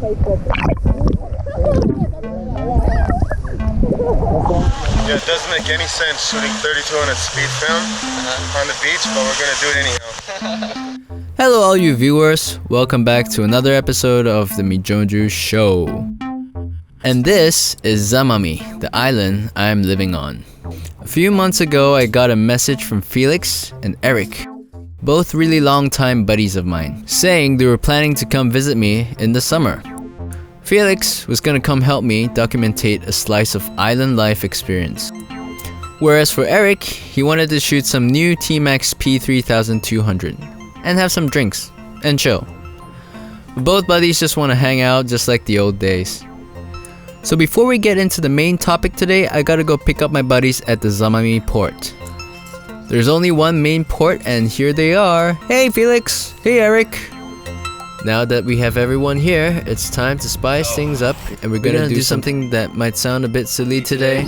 Yeah, it doesn't make any sense shooting 3200 speed film on the beach, but we're gonna do it anyhow. Hello all you viewers, welcome back to another episode of the Mijonju show. And this is Zamami, the island I'm living on. A few months ago I got a message from Felix and Eric, both really long time buddies of mine, saying they were planning to come visit me in the summer. Felix was gonna come help me documentate a slice of island life experience. Whereas for Eric, he wanted to shoot some new T-Max P3200 and have some drinks and chill. Both buddies just want to hang out just like the old days. So before we get into the main topic today, I gotta go pick up my buddies at the Zamami port. There's only one main port and here they are. Hey Felix! Hey Eric! Now that we have everyone here, it's time to spice things up and we're gonna do something that might sound a bit silly today.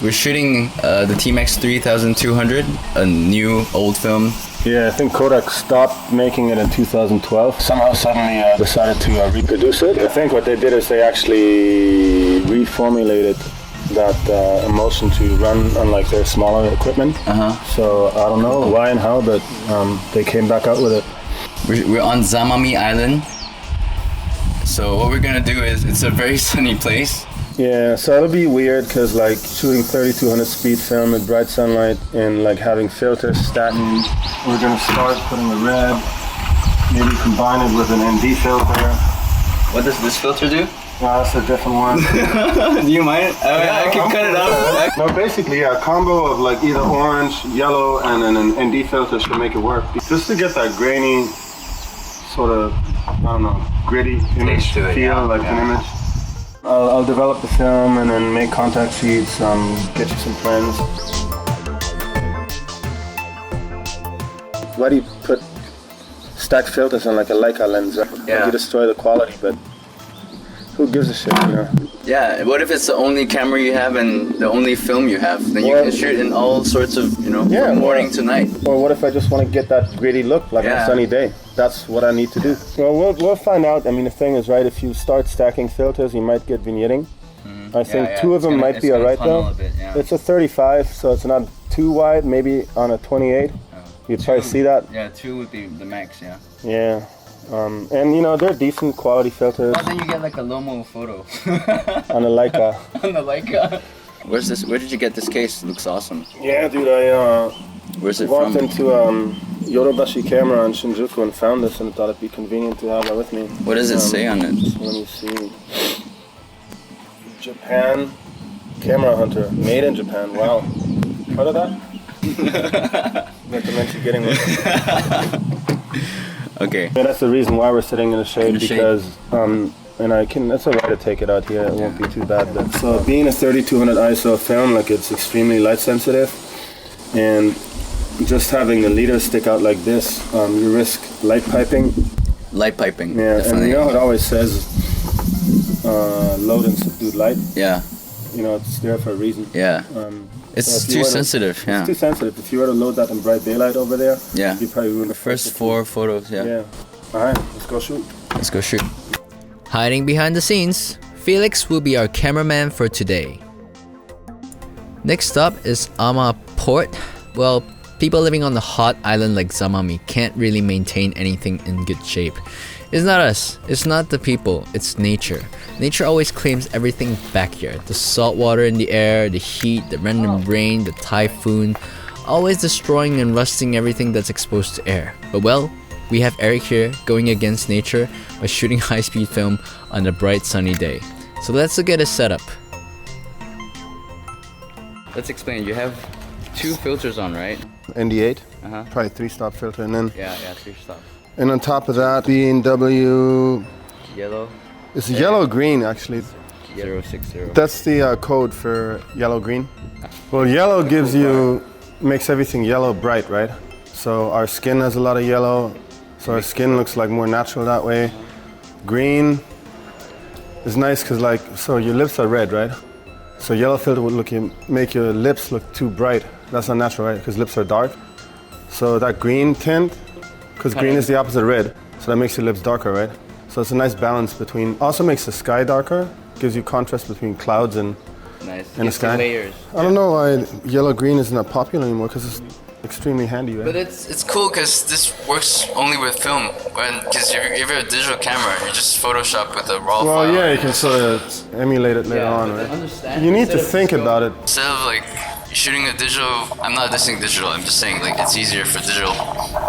We're shooting the T-Max 3200, a new old film. Yeah, I think Kodak stopped making it in 2012. Somehow suddenly decided to reproduce it. I think what they did is they actually reformulated that emulsion to run on like their smaller equipment. So I don't know why and how, but they came back out with it. We're on Zamami Island. So what we're gonna do is, it's a very sunny place. Yeah, so it'll be weird because like shooting 3200 speed film in bright sunlight and like having filters stacking. We're gonna start putting a red, maybe combine it with an ND filter. What does this filter do? That's a different one. Do you mind? I can cut it out. Well, basically, yeah, a combo of like either orange, yellow, and then an ND filter should make it work. Just to get that grainy, sort of, I don't know, gritty image to it, feel, like an image. I'll develop the film and then make contact sheets, get you some friends. Why do you put stacked filters on like a Leica lens? Right? Yeah. Like you destroy the quality, but who gives a shit, you know? Yeah, what if it's the only camera you have and the only film you have? Then you can shoot in all sorts of, from morning to night. Or what if I just want to get that gritty look, like on a sunny day? That's what I need to do. Well, we'll find out. I mean, the thing is, right, if you start stacking filters, you might get vignetting. I think two of them might be alright though. It's a 35, so it's not too wide, maybe on a 28. You'd probably see that. Yeah, 2 would be the max, yeah. Yeah. And they're decent quality filters. But then you get like a Lomo photo. On a Leica. On the Leica. Where's this? Where did you get this case? It looks awesome. Yeah, dude, I Where's it walked from? into Yodobashi Camera in Shinjuku and found this and thought it'd be convenient to have it with me. What does it say on it? Let me see. Japan Camera Hunter, made in Japan. Wow. Heard of that? Not to mention getting one. Okay. Yeah, that's the reason why we're sitting in the shade, because and it's alright to take it out here, it won't be too bad. But so being a 3200 ISO film, like it's extremely light sensitive, and just having the leader stick out like this, you risk light piping. Light piping. Yeah, definitely. And it always says low and subdued light. Yeah. It's there for a reason. Yeah. It's too sensitive, yeah. It's too sensitive. If you were to load that in bright daylight over there, you'd probably ruin the first 4 photos, yeah. Alright, let's go shoot. Let's go shoot. Hiding behind the scenes, Felix will be our cameraman for today. Next up is Ama Port. Well, people living on the hot island like Zamami can't really maintain anything in good shape. It's not us, it's not the people, it's nature. Nature always claims everything back here. The salt water in the air, the heat, the random rain, the typhoon, always destroying and rusting everything that's exposed to air. But well, we have Eric here going against nature by shooting high-speed film on a bright sunny day. So let's look at his setup. Let's explain, you have 2 filters on, right? ND8, probably 3-stop filter, and then... Yeah, 3-stop. And on top of that, B&W... Yellow? It's yellow-green, actually. 060. That's the code for yellow-green. Well, yellow makes everything yellow bright, right? So our skin has a lot of yellow, so our skin looks like more natural that way. Green is nice because so your lips are red, right? So yellow filter would make your lips look too bright. That's not natural, right? Because lips are dark. So that green tint, because green is the opposite of red, so that makes your lips darker, right? So it's a nice balance between, also makes the sky darker, gives you contrast between clouds and the sky. Layers. I don't know why yellow-green is not popular anymore, because it's extremely handy, right? But it's cool because this works only with film. Because if you're a digital camera, you just Photoshop with a raw file. Well, yeah, you can sort of emulate it later on, right? You need to think about it. Instead of like shooting a digital, I'm not dissing digital, I'm just saying like it's easier for digital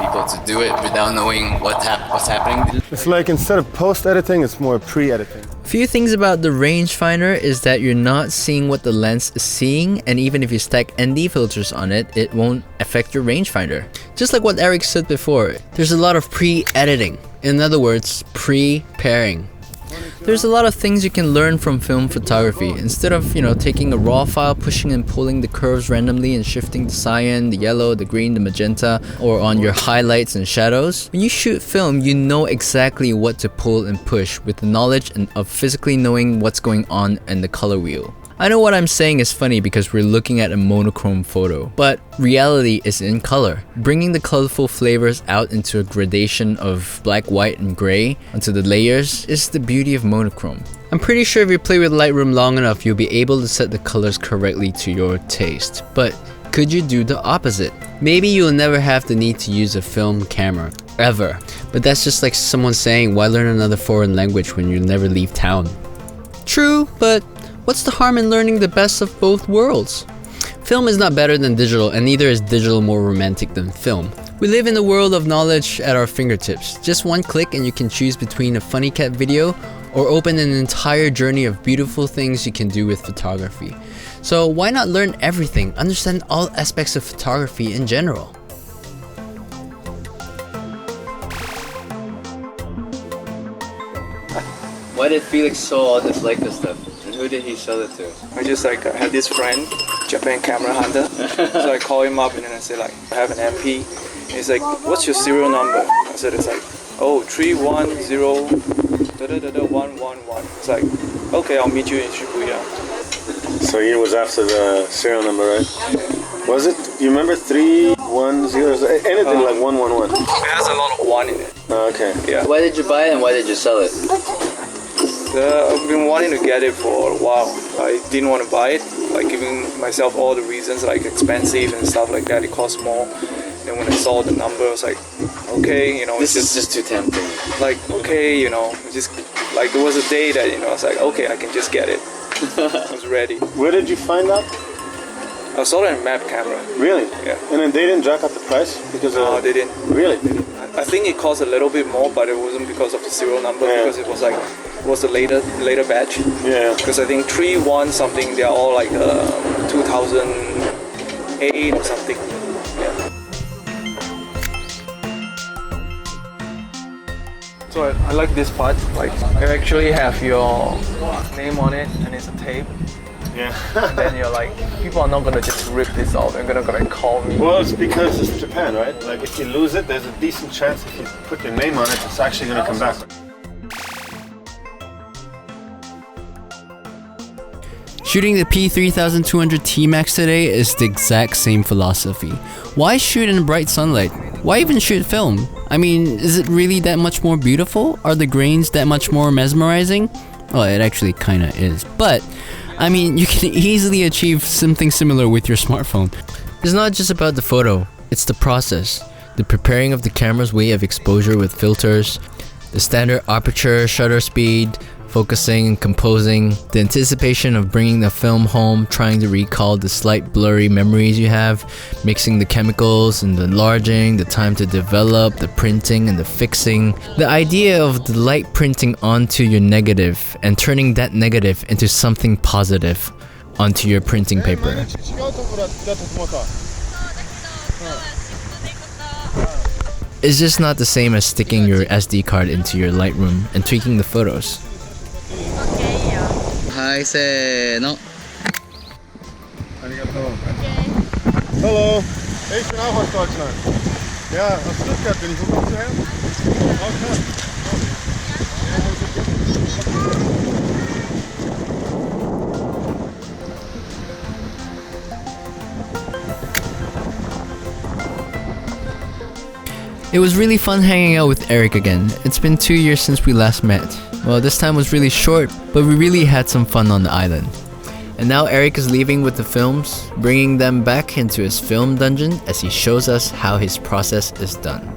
people to do it without knowing what's happening. It's like instead of post-editing, it's more pre-editing. Few things about the rangefinder is that you're not seeing what the lens is seeing, and even if you stack ND filters on it, it won't affect your rangefinder. Just like what Eric said before, there's a lot of pre-editing. In other words, pre-pairing. There's a lot of things you can learn from film photography. Instead of, taking a raw file, pushing and pulling the curves randomly and shifting the cyan, the yellow, the green, the magenta, or on your highlights and shadows. When you shoot film, you know exactly what to pull and push with the knowledge of physically knowing what's going on in the color wheel. I know what I'm saying is funny because we're looking at a monochrome photo, but reality is in color. Bringing the colorful flavors out into a gradation of black, white, and gray onto the layers is the beauty of monochrome. I'm pretty sure if you play with Lightroom long enough, you'll be able to set the colors correctly to your taste. But could you do the opposite? Maybe you'll never have the need to use a film camera, ever. But that's just like someone saying, why learn another foreign language when you never leave town? True, but what's the harm in learning the best of both worlds? Film is not better than digital, and neither is digital more romantic than film. We live in a world of knowledge at our fingertips. Just one click and you can choose between a funny cat video or open an entire journey of beautiful things you can do with photography. So why not learn everything, understand all aspects of photography in general? Why did Felix sell all this Leica stuff? And who did he sell it to? I just had this friend, Japan camera hunter. So I call him up and then I say like, I have an MP. And he's like, what's your serial number? I said it's like, 310-111. It's like, okay, I'll meet you in Shibuya. So he was after the serial number, right? Was it? You remember 310? Anything like 111? It has a lot of one in it. Okay. Yeah. Why did you buy it and why did you sell it? I've been wanting to get it for a while. I didn't want to buy it, like giving myself all the reasons, like expensive and stuff like that. It costs more. And when I saw the number, I was like, okay, This it's is just too tempting. like, okay, just like there was a day that, I was like, okay, I can just get it. I was ready. Where did you find that? I saw it on map camera. Really? Yeah. And then they didn't jack up the price? Because No, they didn't. Really? I think it cost a little bit more, but it wasn't because of the serial number, because it was like, the later batch. Yeah. Because I think 3.1 something, they're all like 2008 or something. Yeah. So I like this part. Like, you actually have your name on it, and it's a tape. Yeah. And then you're like, people are not gonna just rip this off. They're gonna call me. Well, it's because it's Japan, right? Like, if you lose it, there's a decent chance if you put your name on it, it's actually going to come back. Shooting the P3200 T-Max today is the exact same philosophy. Why shoot in bright sunlight? Why even shoot film? I mean, is it really that much more beautiful? Are the grains that much more mesmerizing? Well, it actually kinda is. But, I mean, you can easily achieve something similar with your smartphone. It's not just about the photo, it's the process. The preparing of the camera's way of exposure with filters, the standard aperture, shutter speed, focusing, composing, the anticipation of bringing the film home, trying to recall the slight blurry memories you have, mixing the chemicals and the enlarging, the time to develop, the printing and the fixing, the idea of the light printing onto your negative and turning that negative into something positive onto your printing paper. It's just not the same as sticking your SD card into your Lightroom and tweaking the photos. Hi, say no. Hello. Ich bin auch aus Deutschland. Ja, aus Stuttgart bin ich. Wo kommst du her? It was really fun hanging out with Eric again. It's been 2 years since we last met. Well, this time was really short, but we really had some fun on the island. And now Eric is leaving with the films, bringing them back into his film dungeon as he shows us how his process is done.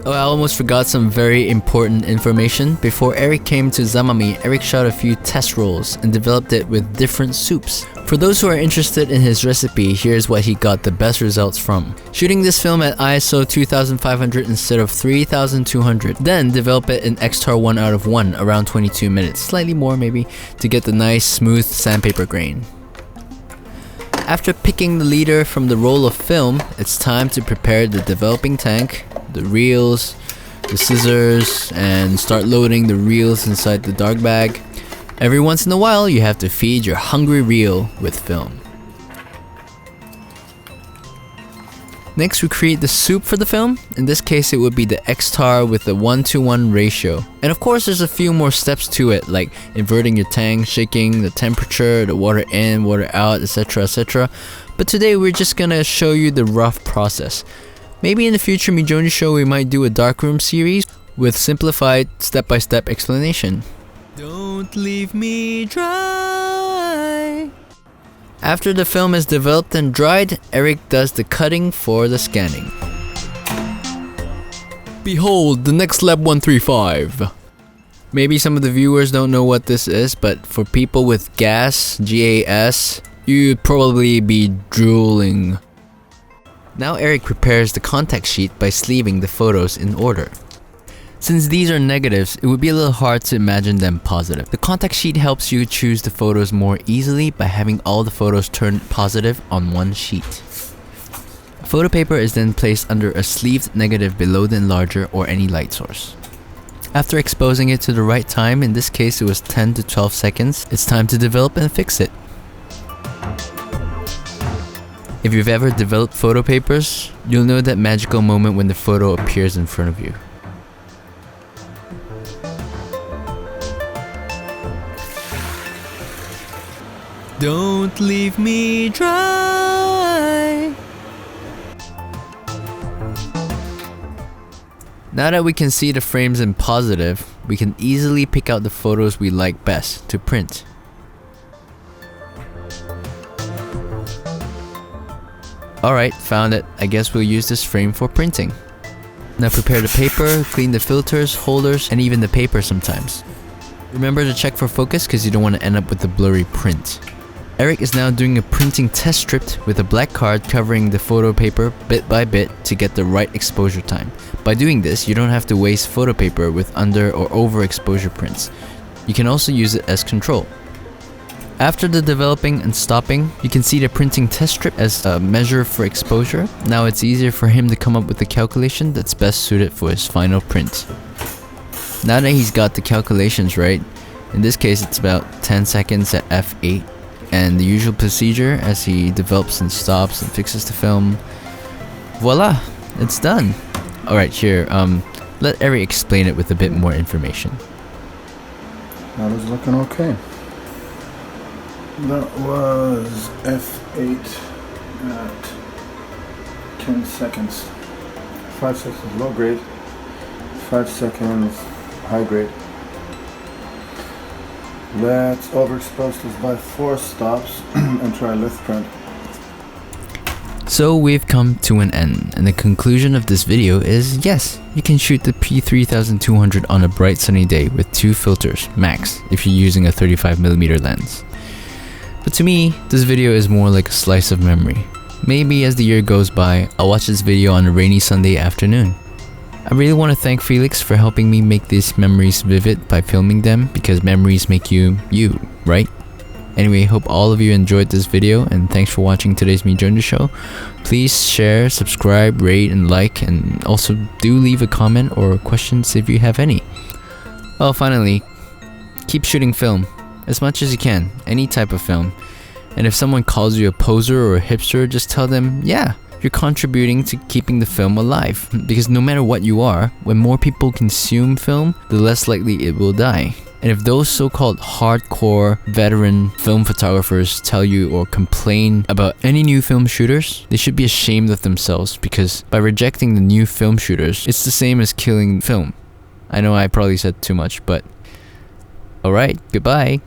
Oh, I almost forgot some very important information. Before Eric came to Zamami, Eric shot a few test rolls and developed it with different soups. For those who are interested in his recipe, here's what he got the best results from. Shooting this film at ISO 2500 instead of 3200, then develop it in Xtol 1 out of 1 around 22 minutes, slightly more maybe, to get the nice smooth sandpaper grain. After picking the leader from the roll of film, it's time to prepare the developing tank, the reels, the scissors, and start loading the reels inside the dark bag. Every once in a while, you have to feed your hungry reel with film. Next, we create the soup for the film. In this case, it would be the X-tar with the 1:1 ratio. And of course, there's a few more steps to it, like inverting your tank, shaking the temperature, the water in, water out, etc, etc. But today, we're just gonna show you the rough process. Maybe in the future Mijonju show we might do a darkroom series with simplified step-by-step explanation. Don't leave me dry. After the film is developed and dried, Eric does the cutting for the scanning. Behold the Next Lab 135. Maybe some of the viewers don't know what this is, but for people with GAS, you'd probably be drooling. Now Eric prepares the contact sheet by sleeving the photos in order. Since these are negatives, it would be a little hard to imagine them positive. The contact sheet helps you choose the photos more easily by having all the photos turned positive on one sheet. Photo paper is then placed under a sleeved negative below the enlarger or any light source. After exposing it to the right time, in this case it was 10 to 12 seconds, it's time to develop and fix it. If you've ever developed photo papers, you'll know that magical moment when the photo appears in front of you. Don't leave me dry. Now that we can see the frames in positive, we can easily pick out the photos we like best to print. Alright, found it. I guess we'll use this frame for printing. Now prepare the paper, clean the filters, holders, and even the paper sometimes. Remember to check for focus because you don't want to end up with a blurry print. Eric is now doing a printing test strip with a black card covering the photo paper bit by bit to get the right exposure time. By doing this, you don't have to waste photo paper with under or over exposure prints. You can also use it as control. After the developing and stopping, you can see the printing test strip as a measure for exposure. Now it's easier for him to come up with the calculation that's best suited for his final print. Now that he's got the calculations right, in this case it's about 10 seconds at f8, and the usual procedure as he develops and stops and fixes the film. Voila! It's done! Alright, here, let Eric explain it with a bit more information. That was looking okay. That was F8 at 10 seconds. 5 seconds low grade, 5 seconds high grade. Let's overexpose this by 4 stops and try lift print. So we've come to an end, and the conclusion of this video is yes, you can shoot the P3200 on a bright sunny day with 2 filters, max, if you're using a 35mm lens. But to me, this video is more like a slice of memory. Maybe as the year goes by, I'll watch this video on a rainy Sunday afternoon. I really want to thank Felix for helping me make these memories vivid by filming them, because memories make you, right? Anyway, hope all of you enjoyed this video, and thanks for watching today's Mijonju show. Please share, subscribe, rate, and like, and also do leave a comment or questions if you have any. Well, finally, keep shooting film. As much as you can, any type of film. And if someone calls you a poser or a hipster, just tell them, yeah, you're contributing to keeping the film alive. Because no matter what you are, when more people consume film, the less likely it will die. And if those so-called hardcore veteran film photographers tell you or complain about any new film shooters, they should be ashamed of themselves, because by rejecting the new film shooters, it's the same as killing film. I know I probably said too much, but alright, goodbye.